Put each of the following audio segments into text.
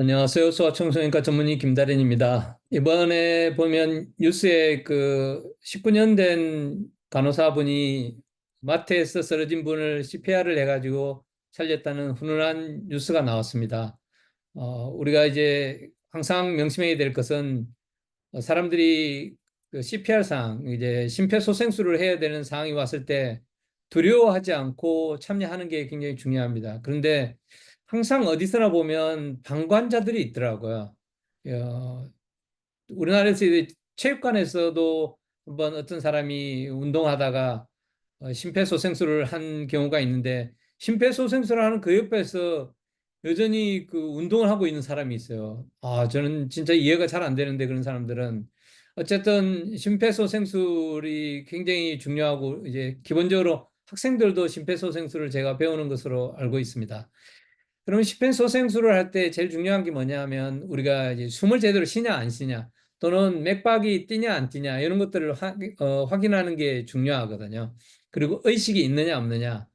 안녕하세요. 소아청소년과 전문의 김다린입니다. 이번에 보면 뉴스에 19년 된 간호사분이 마트에서 쓰러진 분을 CPR을 해가지고 살렸다는 훈훈한 뉴스가 나왔습니다. 우리가 이제 항상 명심해야 될 것은 사람들이 그 CPR상 이제 심폐소생술을 해야 되는 상황이 왔을 때 두려워하지 않고 참여하는 게 굉장히 중요합니다. 그런데 항상 어디서나 보면 방관자들이 있더라고요. 어, 우리나라에서 이제 체육관에서도 한번 어떤 사람이 운동하다가 심폐소생술을 한 경우가 있는데, 심폐소생술을 하는 그 옆에서 여전히 그 운동을 하고 있는 사람이 있어요. 저는 진짜 이해가 잘 안 되는데, 그런 사람들은. 어쨌든 심폐소생술이 굉장히 중요하고, 이제 기본적으로 학생들도 심폐소생술을 제가 배우는 것으로 알고 있습니다. 그러면 심폐소생술을 할 때 제일 중요한 게 뭐냐 하면, 우리가 이제 숨을 제대로 쉬냐 안 쉬냐, 또는 맥박이 뛰냐 안 뛰냐, 이런 것들을 확인하는 게 중요하거든요. 그리고 의식이 있느냐 없느냐.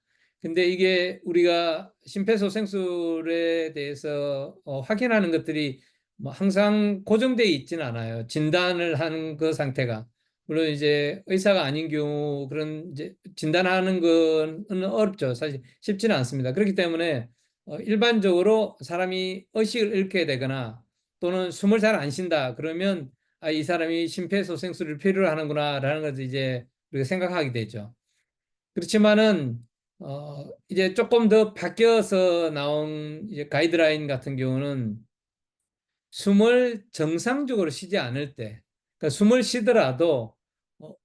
근데 이게 우리가 심폐소생술에 대해서 확인하는 것들이 뭐 항상 고정되어 있지는 않아요. 진단을 하는 그 상태가. 물론 이제 의사가 아닌 경우 그런 이제 진단하는 건 어렵죠. 사실 쉽지는 않습니다. 그렇기 때문에 일반적으로 사람이 의식을 잃게 되거나 또는 숨을 잘 안 쉰다 그러면, 이 사람이 심폐소생술을 필요로 하는구나라는 것을 이제 우리가 생각하게 되죠. 그렇지만은 이제 조금 더 바뀌어서 나온 이제 가이드라인 같은 경우는, 숨을 정상적으로 쉬지 않을 때, 그러니까 숨을 쉬더라도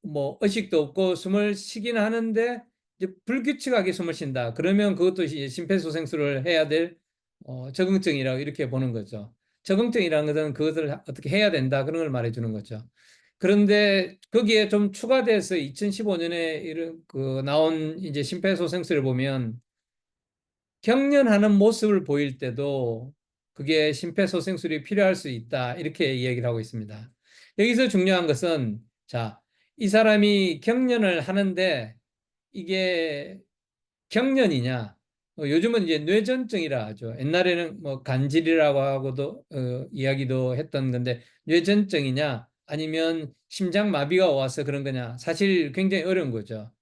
뭐 의식도 없고 숨을 쉬긴 하는데 이제 불규칙하게 숨을 쉰다. 그러면 그것도 이제 심폐소생술을 해야 될 적응증이라고 이렇게 보는 거죠. 적응증이라는 것은 그것을 어떻게 해야 된다, 그런 걸 말해주는 거죠. 그런데 거기에 좀 추가돼서 2015년에 이런 나온 이제 심폐소생술을 보면, 경련하는 모습을 보일 때도 그게 심폐소생술이 필요할 수 있다, 이렇게 이야기를 하고 있습니다. 여기서 중요한 것은, 자, 이 사람이 경련을 하는데 이게 경련이냐, 요즘은 이제 뇌전증이라 하죠. 옛날에는 뭐 간질이라고 하고도 이야기도 했던 건데, 뇌전증이냐 아니면 심장마비가 와서 그런 거냐, 사실 굉장히 어려운 거죠.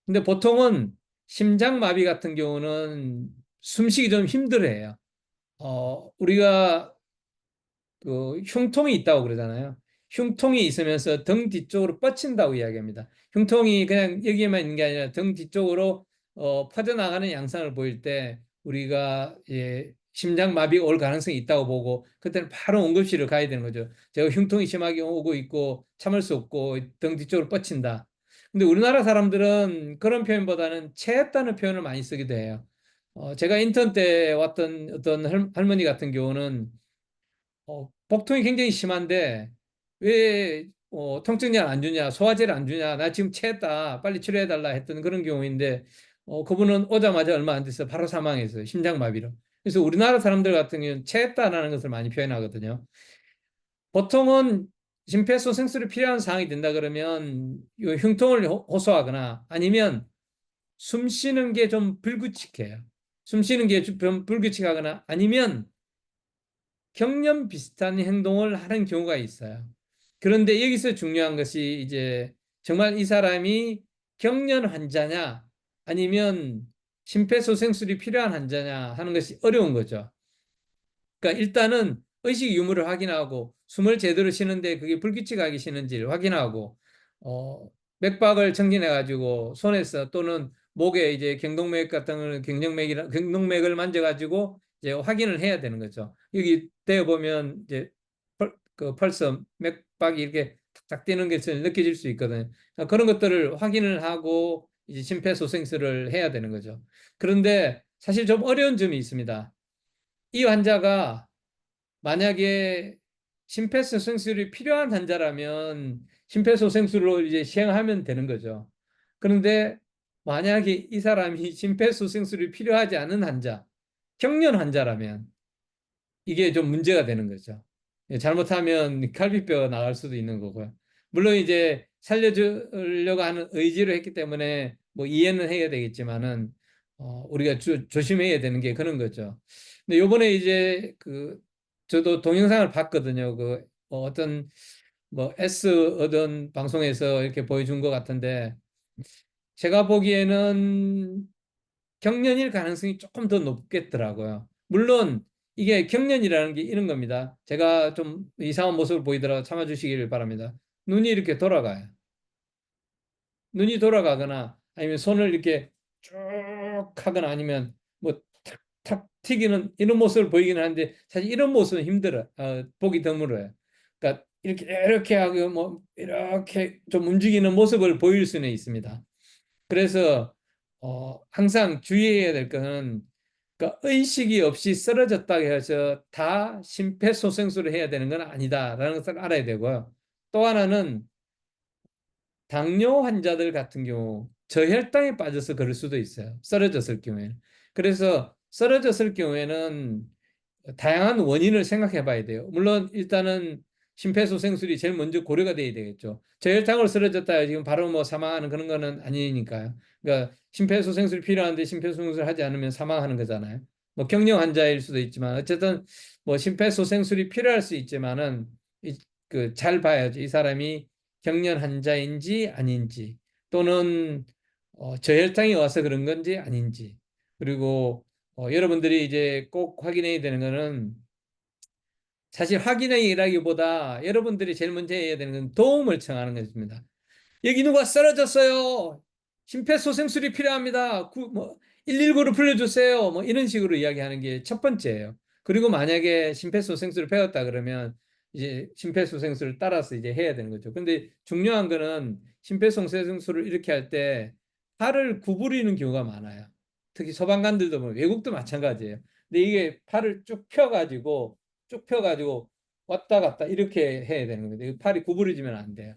근데 보통은 심장마비 같은 경우는 숨쉬기 좀 힘들어해요. 우리가 그 흉통이 있다고 그러잖아요. 흉통이 있으면서 등 뒤쪽으로 뻗친다고 이야기합니다. 흉통이 그냥 여기에만 있는 게 아니라 등 뒤쪽으로 퍼져나가는 양상을 보일 때 우리가 심장마비가 올 가능성이 있다고 보고, 그때는 바로 응급실을 가야 되는 거죠. 제가 흉통이 심하게 오고 있고 참을 수 없고 등 뒤쪽으로 뻗친다. 근데 우리나라 사람들은 그런 표현보다는 체했다는 표현을 많이 쓰기도 해요. 제가 인턴 때 왔던 어떤 할머니 같은 경우는 복통이 굉장히 심한데 왜 통증약 안 주냐, 소화제를 안 주냐, 나 지금 체했다, 빨리 치료해달라 했던 그런 경우인데, 그분은 오자마자 얼마 안 돼서 바로 사망했어요. 심장마비로. 그래서 우리나라 사람들 같은 경우는 체했다라는 것을 많이 표현하거든요. 보통은 심폐소생술이 필요한 상황이 된다 그러면 이 흉통을 호소하거나, 아니면 숨 쉬는 게 좀 불규칙해요. 숨 쉬는 게 좀 불규칙하거나, 아니면 경련 비슷한 행동을 하는 경우가 있어요. 그런데 여기서 중요한 것이, 이제 정말 이 사람이 경련 환자냐 아니면 심폐소생술이 필요한 환자냐 하는 것이 어려운 거죠. 그러니까 일단은 의식 유무를 확인하고, 숨을 제대로 쉬는데 그게 불규칙하게 쉬는지를 확인하고, 어, 맥박을 청진해 가지고 손에서 또는 목에 이제 경동맥 같은 걸, 경동맥을 만져 가지고 이제 확인을 해야 되는 거죠. 여기 대어 보면 이제 그 펄스 맥박이 이렇게 탁탁 뛰는 게 느껴질 수 있거든요. 그런 것들을 확인을 하고 이제 심폐소생술을 해야 되는 거죠. 그런데 사실 좀 어려운 점이 있습니다. 이 환자가 만약에 심폐소생술이 필요한 환자라면 심폐소생술로 이제 시행하면 되는 거죠. 그런데 만약에 이 사람이 심폐소생술이 필요하지 않은 환자, 경련 환자라면 이게 좀 문제가 되는 거죠. 잘못하면 갈비뼈가 나갈 수도 있는 거고요. 물론 이제 살려주려고 하는 의지로 했기 때문에 뭐 이해는 해야 되겠지만은, 우리가 조심해야 되는 게 그런 거죠. 근데 요번에 이제 저도 동영상을 봤거든요. 어떤 뭐 S 어떤 방송에서 이렇게 보여준 것 같은데 제가 보기에는 경련일 가능성이 조금 더 높겠더라고요. 물론 이게 경련이라는 게 이런 겁니다. 제가 좀 이상한 모습을 보이더라도 참아주시기를 바랍니다. 눈이 이렇게 돌아가요. 눈이 돌아가거나 아니면 손을 이렇게 쭉 하거나 아니면 뭐 탁탁 튀기는 이런 모습을 보이기는 하는데 사실 이런 모습은 힘들어. 보기 드물어요. 그러니까 이렇게 하고 뭐 이렇게 좀 움직이는 모습을 보일 수는 있습니다. 그래서 항상 주의해야 될 것은 그러니까 의식이 없이 쓰러졌다고 해서 다 심폐소생술을 해야 되는 건 아니다라는 것을 알아야 되고요. 또 하나는 당뇨 환자들 같은 경우 저혈당에 빠져서 그럴 수도 있어요. 쓰러졌을 경우에는. 그래서 쓰러졌을 경우에는 다양한 원인을 생각해 봐야 돼요. 물론 일단은 심폐소생술이 제일 먼저 고려가 돼야 되겠죠. 저혈당으로 쓰러졌다 지금 바로 뭐 사망하는 그런 거는 아니니까요. 그러니까 심폐소생술이 필요한데 심폐소생술을 하지 않으면 사망하는 거잖아요. 뭐 격려 환자일 수도 있지만 어쨌든 뭐 심폐소생술이 필요할 수 있지만은 잘 봐야죠. 이 사람이 경련 환자인지 아닌지 또는 저혈당이 와서 그런 건지 아닌지 그리고 여러분들이 이제 꼭 확인해야 되는 거는 사실 확인이라기보다 여러분들이 제일 먼저 해야 되는 건 도움을 청하는 것입니다. 여기 누가 쓰러졌어요. 심폐소생술이 필요합니다. 119를 불러주세요. 뭐 이런 식으로 이야기하는 게 첫 번째예요. 그리고 만약에 심폐소생술을 배웠다 그러면 이제 심폐소생술을 따라서 이제 해야 되는 거죠. 근데 중요한 거는 심폐소생술을 이렇게 할 때 팔을 구부리는 경우가 많아요. 특히 소방관들도 뭐 외국도 마찬가지예요. 근데 이게 팔을 쭉 펴가지고 왔다 갔다 이렇게 해야 되는 겁니다. 팔이 구부러지면 안 돼요.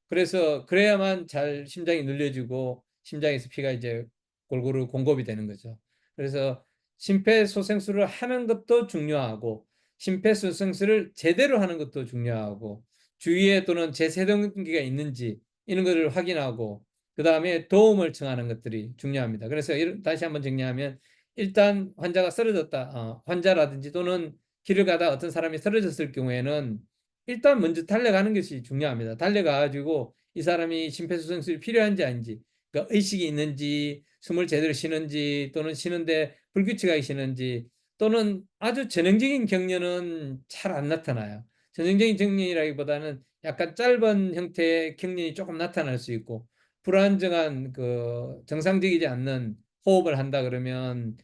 그래서 그래야만 잘 심장이 늘려지고 심장에서 피가 이제 골고루 공급이 되는 거죠. 그래서 심폐소생술을 하는 것도 중요하고 심폐소생술을 제대로 하는 것도 중요하고 주위에 또는 제세동기가 있는지 이런 것을 확인하고 그 다음에 도움을 청하는 것들이 중요합니다. 그래서 다시 한번 정리하면 일단 환자가 쓰러졌다, 환자라든지 또는 길을 가다 어떤 사람이 쓰러졌을 경우에는 일단 먼저 달려가는 것이 중요합니다. 달려가가지고 이 사람이 심폐소생술이 필요한지 아닌지, 그러니까 의식이 있는지, 숨을 제대로 쉬는지, 또는 쉬는데 불규칙하게 쉬는지, 또는 아주 전형적인 경련은 잘 안 나타나요. 전형적인 경련이라기보다는 약간 짧은 형태의 경련이 조금 나타날 수 있고, 불안정한 정상적이지 않는 호흡을 한다 그러면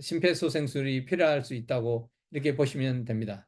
심폐소생술이 필요할 수 있다고 이렇게 보시면 됩니다.